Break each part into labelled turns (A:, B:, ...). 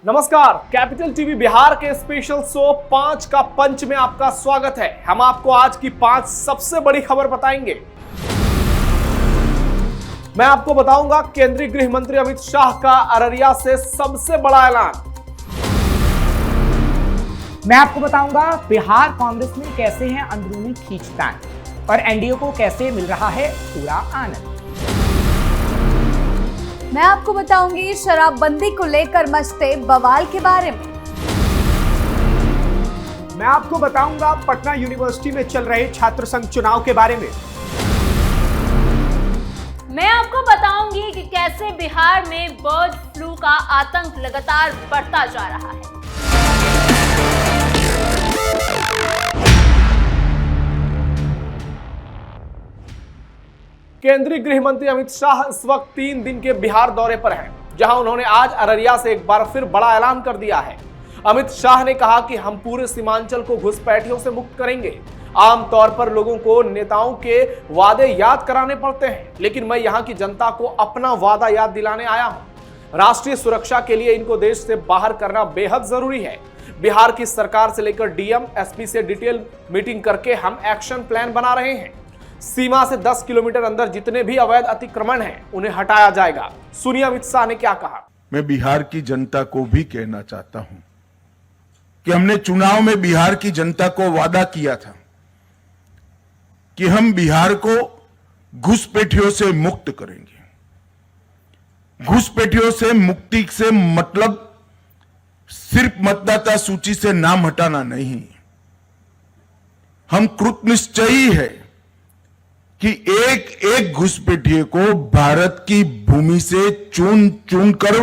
A: नमस्कार, capital TV Bihar के special show 5 का पंच में आपका स्वागत है। हम आपको आज की 5 सबसे बड़ी खबर बताएंगे। मैं आपको बताऊंगा केंद्रीय गृह मंत्री अमित शाह का अररिया से सबसे बड़ा ऐलान।
B: मैं आपको बताऊंगा बिहार कांग्रेस में कैसे हैं अंदरूनी खींचतान और एनडीए को कैसे मिल रहा है पूरा आनंद।
C: मैं आपको बताऊंगी शराबबंदी को लेकर मचते बवाल के बारे में।
D: मैं आपको बताऊंगा पटना यूनिवर्सिटी में चल रहे छात्र संघ चुनाव के बारे में।
E: मैं आपको बताऊंगी कि कैसे बिहार में बर्ड फ्लू का आतंक लगातार बढ़ता जा रहा है।
A: केंद्रीय गृह मंत्री अमित शाह इस वक्त 3 दिन के बिहार दौरे पर हैं, जहां उन्होंने आज अररिया से एक बार फिर बड़ा ऐलान कर दिया है। अमित शाह ने कहा कि हम पूरे सीमांचल को घुसपैठियों से मुक्त करेंगे। आमतौर पर लोगों को नेताओं के वादे याद कराने पड़ते हैं, लेकिन मैं यहां की जनता को अपना वादा याद दिलाने आया हूं। राष्ट्रीय सुरक्षा के लिए इनको देश से बाहर करना बेहद जरूरी है। बिहार की सरकार से लेकर डीएम, एसपी से डिटेल मीटिंग करके हम एक्शन प्लान बना रहे हैं। सीमा से 10 किलोमीटर अंदर जितने भी अवैध अतिक्रमण हैं, उन्हें हटाया जाएगा। सुनिए अमित शाह ने क्या कहा।
F: मैं बिहार की जनता को भी कहना चाहता हूं कि हमने चुनाव में बिहार की जनता को वादा किया था कि हम बिहार को घुसपैठियों से मुक्त करेंगे। घुसपैठियों से मुक्ति से मतलब सिर्फ मतदाता सूची से नाम हटाना नहीं, हम कृतनिश्चयी है कि एक एक घुसपैठिए को भारत की भूमि से चुन चुन कर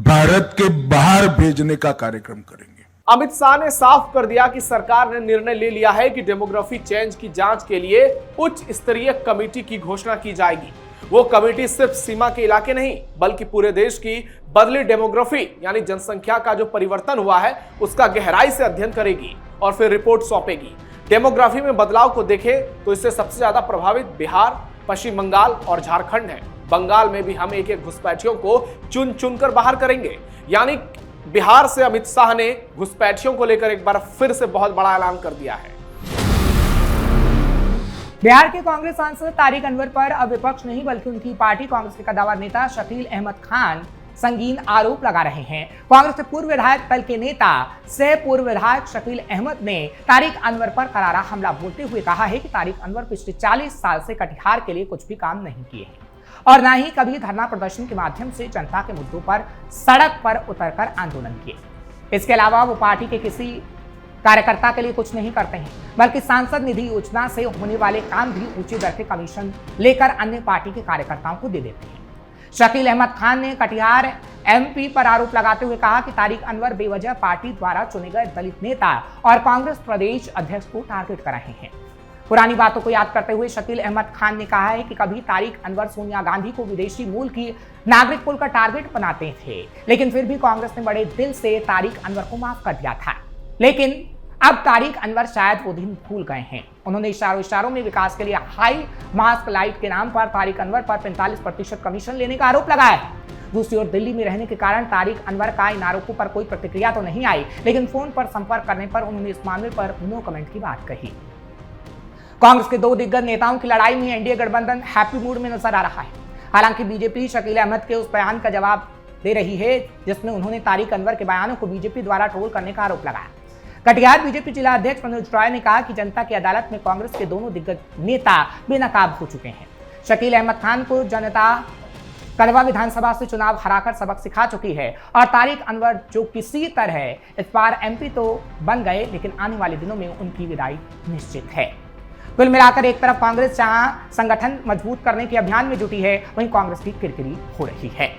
F: भारत के बाहर भेजने का कार्यक्रम करेंगे।
A: अमित शाह ने साफ कर दिया कि सरकार ने निर्णय ले लिया है कि डेमोग्राफी चेंज की जांच के लिए उच्च स्तरीय कमेटी की घोषणा की जाएगी। वो कमेटी सिर्फ सीमा के इलाके नहीं, बल्कि पूरे देश की बदली डेमोग्राफी यानी जनसंख्या का जो परिवर्तन हुआ है उसका गहराई से अध्ययन करेगी और फिर रिपोर्ट सौंपेगी। डेमोग्राफी में बदलाव को देखें तो इससे सबसे ज्यादा प्रभावित बिहार, पश्चिम बंगाल और झारखंड है। बंगाल में भी हम एक एक घुसपैठियों को चुन चुनकर बाहर करेंगे। यानी बिहार से अमित शाह ने घुसपैठियों को लेकर एक बार फिर से बहुत बड़ा ऐलान कर दिया है।
B: बिहार के कांग्रेस सांसद तारिक अनवर पर अब विपक्ष नहीं बल्कि उनकी पार्टी कांग्रेस के कद्दावर नेता शकील अहमद खान संगीन आरोप लगा रहे हैं। कांग्रेस के पूर्व विधायक दल के नेता सह पूर्व विधायक शकील अहमद ने तारिक अनवर पर करारा हमला बोलते हुए कहा है कि तारिक अनवर पिछले 40 साल से कटिहार के लिए कुछ भी काम नहीं किए हैं और न ही कभी धरना प्रदर्शन के माध्यम से जनता के मुद्दों पर सड़क पर उतरकर आंदोलन किए। इसके अलावा वो पार्टी के किसी कार्यकर्ता के लिए कुछ नहीं करते हैं, बल्कि सांसद निधि योजना से होने वाले काम भी ऊंचे दर के कमीशन लेकर अन्य पार्टी के कार्यकर्ताओं को दे देते हैं। शकील अहमद खान ने कटिहार एमपी पर आरोप लगाते हुए कहा कि तारिक अनवर बेवजह पार्टी द्वारा चुने गए दलित नेता और कांग्रेस प्रदेश अध्यक्ष को टारगेट कर रहे हैं। पुरानी बातों को याद करते हुए शकील अहमद खान ने कहा है कि कभी तारिक अनवर सोनिया गांधी को विदेशी मूल की नागरिक पुल का टारगेट बनाते थे, लेकिन फिर भी कांग्रेस ने बड़े दिल से तारिक अनवर को माफ कर दिया था। लेकिन अब तारिक अनवर शायद वो दिन भूल गए हैं। उन्होंने इशारों में विकास के लिए हाई मास्क लाइट के नाम पर तारिक अनवर पर 45% कमीशन लेने का आरोप लगाया है। दूसरी ओर दिल्ली में रहने के कारण तारिक अनवर का इन आरोपों पर कोई प्रतिक्रिया तो नहीं आई, लेकिन फोन पर संपर्क करने पर उन्होंने इस मामले पर नो कमेंट की बात कही। कांग्रेस के 2 दिग्गज नेताओं की लड़ाई में एनडीए गठबंधन हैप्पी मूड में नजर आ रहा है। हालांकि बीजेपी शकील अहमद के उस बयान का जवाब दे रही है जिसमें उन्होंने तारिक अनवर के बयानों को बीजेपी द्वारा ट्रोल करने का आरोप लगाया। कटिहार बीजेपी जिला अध्यक्ष मनोज रॉय ने कहा कि जनता की अदालत में कांग्रेस के दोनों दिग्गज नेता बेनकाब हो चुके हैं। शकील अहमद खान को जनता कलवा विधानसभा से चुनाव हराकर सबक सिखा चुकी है और तारिक अनवर जो किसी तरह इस बार एमपी तो बन गए, लेकिन आने वाले दिनों में उनकी विदाई निश्चित है। कुल मिलाकर एक तरफ कांग्रेस जहां संगठन मजबूत करने के अभियान में जुटी है, वहीं कांग्रेस की किरकिरी हो रही है।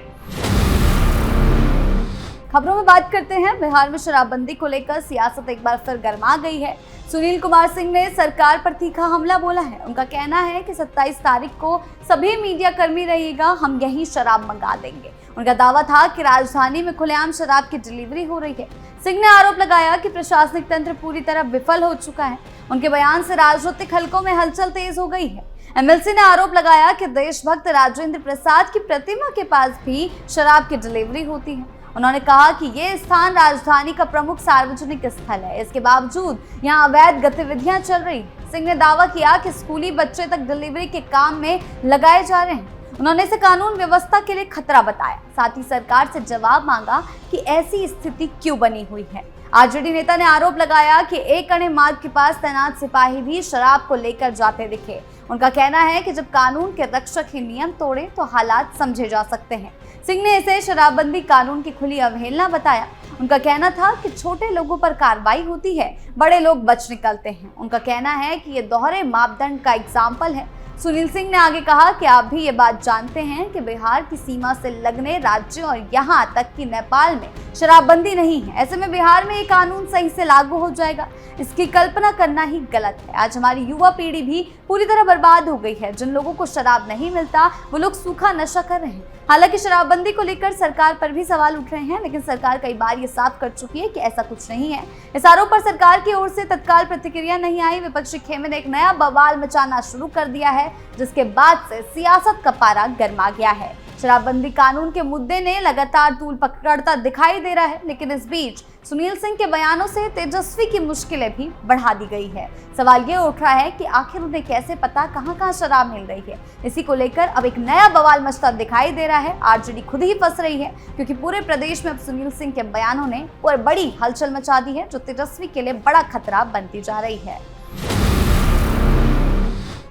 C: खबरों में बात करते हैं। बिहार में शराबबंदी को लेकर सियासत एक बार फिर गर्मा गई है। सुनील कुमार सिंह ने सरकार पर तीखा हमला बोला है। उनका कहना है कि 27 तारीख को सभी मीडिया कर्मी रहिएगा, हम यही शराब मंगा देंगे। उनका दावा था कि राजधानी में खुलेआम शराब की डिलीवरी हो रही है। सिंह ने आरोप लगाया कि प्रशासनिक तंत्र पूरी तरह विफल हो चुका है। उनके बयान से राजनीतिक हलकों में हलचल तेज हो गई है। एमएलसी ने आरोप लगाया कि देशभक्त राजेंद्र प्रसाद की प्रतिमा के पास भी शराब की डिलीवरी होती है। उन्होंने कहा कि ये स्थान राजधानी का प्रमुख सार्वजनिक स्थल है, इसके बावजूद यहाँ अवैध गतिविधियां चल रही। सिंह ने दावा किया कि स्कूली बच्चे तक डिलीवरी के काम में लगाए जा रहे हैं। उन्होंने इसे कानून व्यवस्था के लिए खतरा बताया। साथ ही सरकार से जवाब मांगा कि ऐसी स्थिति क्यों बनी हुई है। आरजेडी नेता ने आरोप लगाया कि एक अणे मार्ग के पास तैनात सिपाही भी शराब को लेकर जाते दिखे। उनका कहना है कि जब कानून के रक्षक ही नियम तोड़े तो हालात समझे जा सकते हैं। सिंह ने इसे शराबबंदी कानून की खुली अवहेलना बताया। उनका कहना था कि छोटे लोगों पर कार्रवाई होती है, बड़े लोग बच निकलते हैं। उनका कहना है कि ये दोहरे मापदंड का एग्जाम्पल है। सुनील सिंह ने आगे कहा कि आप भी ये बात जानते हैं कि बिहार की सीमा से लगने राज्यों और यहाँ तक कि नेपाल में शराबबंदी नहीं है। ऐसे में बिहार में ये कानून सही से लागू हो जाएगा, इसकी कल्पना करना ही गलत है। आज हमारी युवा पीढ़ी भी पूरी तरह बर्बाद हो गई है। जिन लोगों को शराब नहीं मिलता वो लोग सूखा नशा कर रहे हैं। हालांकि शराबबंदी को लेकर सरकार पर भी सवाल उठ रहे हैं, लेकिन सरकार कई बार ये साफ कर चुकी है कि ऐसा कुछ नहीं है। इस आरोप पर सरकार की ओर से तत्काल प्रतिक्रिया नहीं आई। विपक्षी खेमे ने एक नया बवाल मचाना शुरू कर दिया है, जिसके बाद से सियासत का पारा गर्मा गया है। शराबबंदी कानून के मुद्दे ने लगातार तूल पकड़ता दिखाई दे रहा है, लेकिन इस बीच सुनील सिंह के बयानों से तेजस्वी की मुश्किलें भी बढ़ा दी गई है। सवाल ये उठ रहा है कि आखिर उन्हें कैसे पता कहां शराब मिल रही है। इसी को लेकर अब एक नया बवाल मचता दिखाई दे रहा है। आरजेडी खुद ही फंस रही है, क्योंकि पूरे प्रदेश में अब सुनील सिंह के बयानों ने और बड़ी हलचल मचा दी है, जो तेजस्वी के लिए बड़ा खतरा बनती जा रही है।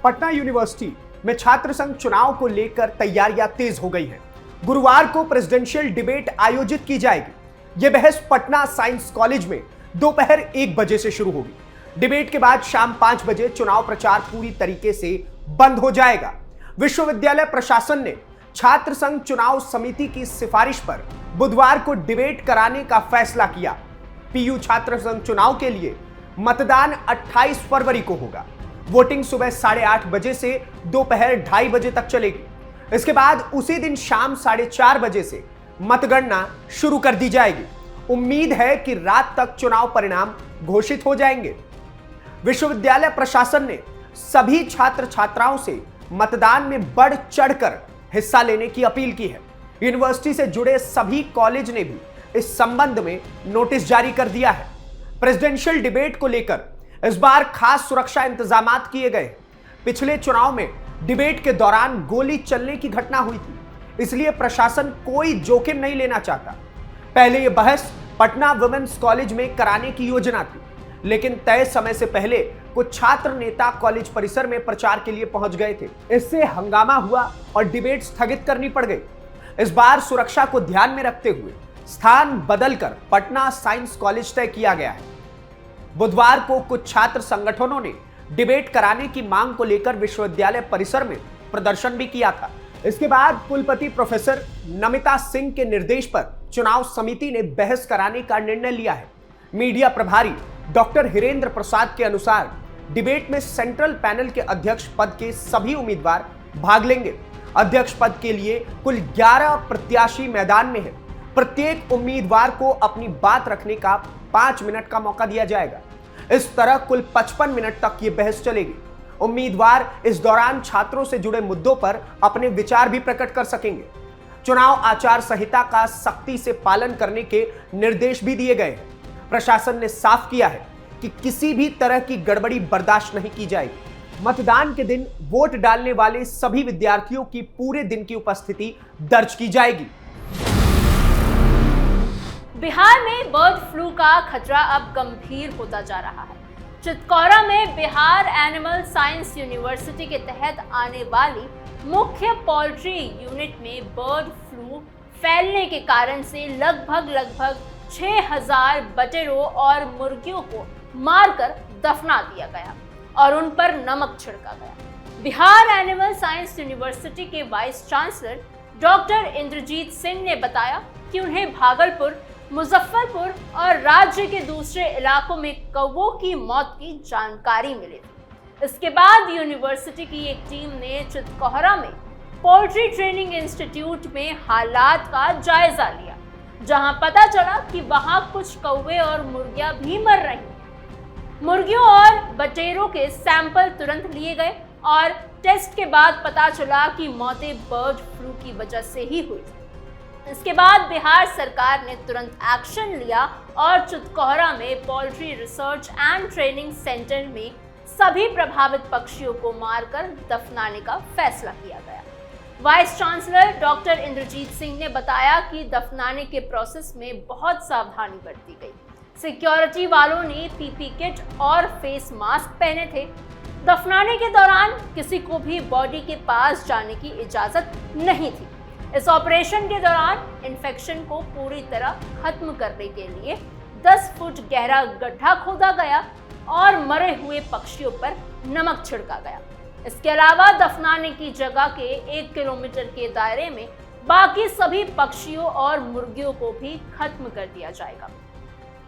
D: पटना यूनिवर्सिटी में छात्र संघ चुनाव को लेकर तैयारियां तेज हो गई हैं। गुरुवार को प्रेसिडेंशियल डिबेट आयोजित की जाएगी। यह बहस पटना साइंस कॉलेज में दोपहर 1 बजे से शुरू होगी। डिबेट के बाद शाम 5 बजे चुनाव प्रचार पूरी तरीके से बंद हो जाएगा। विश्वविद्यालय प्रशासन ने छात्र संघ चुनाव समिति की सिफारिश पर बुधवार को डिबेट कराने का फैसला किया। पीयू छात्र संघ चुनाव के लिए मतदान 28 फरवरी को होगा। वोटिंग सुबह 8:30 बजे से दोपहर 2:30 बजे तक चलेगी। इसके बाद उसी दिन शाम 4:30 बजे से मतगणना शुरू कर दी जाएगी। उम्मीद है कि रात तक चुनाव परिणाम घोषित हो जाएंगे। विश्वविद्यालय प्रशासन ने सभी छात्र छात्राओं से मतदान में बढ़ चढ़कर हिस्सा लेने की अपील की है। यूनिवर्सिटी से जुड़े सभी कॉलेज ने भी इस संबंध में नोटिस जारी कर दिया है। प्रेसिडेंशियल डिबेट को लेकर इस बार खास सुरक्षा इंतजामात किए गए। पिछले चुनाव में डिबेट के दौरान गोली चलने की घटना हुई थी, इसलिए प्रशासन कोई जोखिम नहीं लेना चाहता। पहले यह बहस पटना वुमेन्स कॉलेज में कराने की योजना थी, लेकिन तय समय से पहले कुछ छात्र नेता कॉलेज परिसर में प्रचार के लिए पहुंच गए थे। इससे हंगामा हुआ और डिबेट स्थगित करनी पड़ गई। इस बार सुरक्षा को ध्यान में रखते हुए स्थान बदलकर पटना साइंस कॉलेज तय किया गया है। बुधवार को कुछ छात्र संगठनों ने डिबेट कराने की मांग को लेकर विश्वविद्यालय परिसर में प्रदर्शन भी किया था। इसके बाद कुलपति प्रोफेसर नमिता सिंह के निर्देश पर चुनाव समिति ने बहस कराने का निर्णय लिया है। मीडिया प्रभारी डॉक्टर हिरेंद्र प्रसाद के अनुसार डिबेट में सेंट्रल पैनल के अध्यक्ष पद के सभी उम्मीदवार भाग लेंगे। अध्यक्ष पद के लिए कुल 11 प्रत्याशी मैदान में हैं। प्रत्येक उम्मीदवार को अपनी बात रखने का 5 मिनट का मौका दिया जाएगा। इस तरह कुल 55 मिनट तक ये बहस चलेगी। उम्मीदवार इस दौरान छात्रों से जुड़े मुद्दों पर अपने विचार भी प्रकट कर सकेंगे। चुनाव आचार संहिता का सख्ती से पालन करने के निर्देश भी दिए गए हैं। प्रशासन ने साफ किया है कि किसी भी तरह की गड़बड़ी बर्दाश्त नहीं की जाएगी। मतदान के दिन वोट डालने वाले सभी विद्यार्थियों की पूरे दिन की उपस्थिति दर्ज की जाएगी।
E: बिहार में बर्ड फ्लू का खतरा अब गंभीर होता जा रहा है। चितकौरा में बिहार एनिमल साइंस यूनिवर्सिटी के तहत आने वाली मुख्य पोल्ट्री यूनिट में बर्ड फ्लू फैलने के कारण से लगभग 6000 बटेरों और मुर्गियों को मारकर दफना दिया गया और उन पर नमक छिड़का गया। बिहार एनिमल साइंस यूनिवर्सिटी के vice chancellor doctor Indrajit Singh ने बताया कि उन्हें भागलपुर, मुजफ्फरपुर और राज्य के दूसरे इलाकों में कौवों की मौत की जानकारी मिली थी। इसके बाद यूनिवर्सिटी की एक टीम ने चितकौरा में पोल्ट्री ट्रेनिंग इंस्टीट्यूट में हालात का जायजा लिया, जहां पता चला कि वहां कुछ कौवे और मुर्गियां भी मर रही। मुर्गियों और बटेरों के सैंपल तुरंत लिए गए और टेस्ट के बाद पता चला कि मौतें बर्ड फ्लू की वजह से ही हुई। इसके बाद बिहार सरकार ने तुरंत एक्शन लिया और चितकौरा में poultry research and training centre में सभी प्रभावित पक्षियों को मारकर दफनाने का फैसला किया गया। Vice chancellor doctor Indrajit Singh ने बताया कि दफनाने के प्रोसेस में बहुत सावधानी बरती गई। सिक्योरिटी वालों ने पीपी किट और फेस मास्क पहने थे। दफनाने के दौरान किसी को भी बॉडी के पास जाने की इजाजत नहीं थी। इस ऑपरेशन के दौरान इन्फेक्शन को पूरी तरह खत्म करने के लिए 10 फुट गहरा गड्ढा खोदा गया और मरे हुए पक्षियों पर नमक छिड़का गया। इसके अलावा दफनाने की जगह के 1 किलोमीटर के दायरे में बाकी सभी पक्षियों और मुर्गियों को भी खत्म कर दिया जाएगा।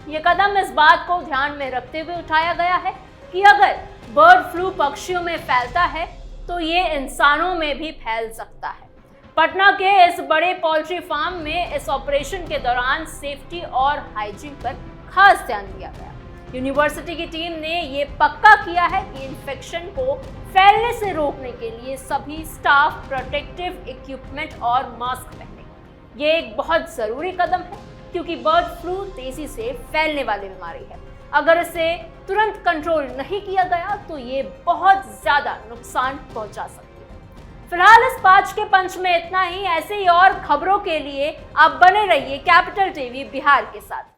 E: ये कदम इस बात को ध्यान में रखते हुए उठाया गया है कि अगर बर्ड फ्लू पक्षियों में फैलता है तो ये इंसानों में भी फैल सकता है। पटना के इस बड़े पोल्ट्री फार्म में इस ऑपरेशन के दौरान सेफ्टी और हाइजीन पर खास ध्यान दिया गया। यूनिवर्सिटी की टीम ने ये पक्का किया है कि इन्फेक्शन को फैलने से रोकने के लिए सभी स्टाफ प्रोटेक्टिव इक्विपमेंट और मास्क पहने। ये एक बहुत जरूरी कदम है क्योंकि बर्ड फ्लू तेजी से फैलने वाली बीमारी है। अगर इसे तुरंत कंट्रोल नहीं किया गया तो ये बहुत ज्यादा नुकसान पहुंचा सकती है। फिलहाल इस 5 के पंच में इतना ही। ऐसे ही और खबरों के लिए आप बने रहिए कैपिटल टीवी बिहार के साथ।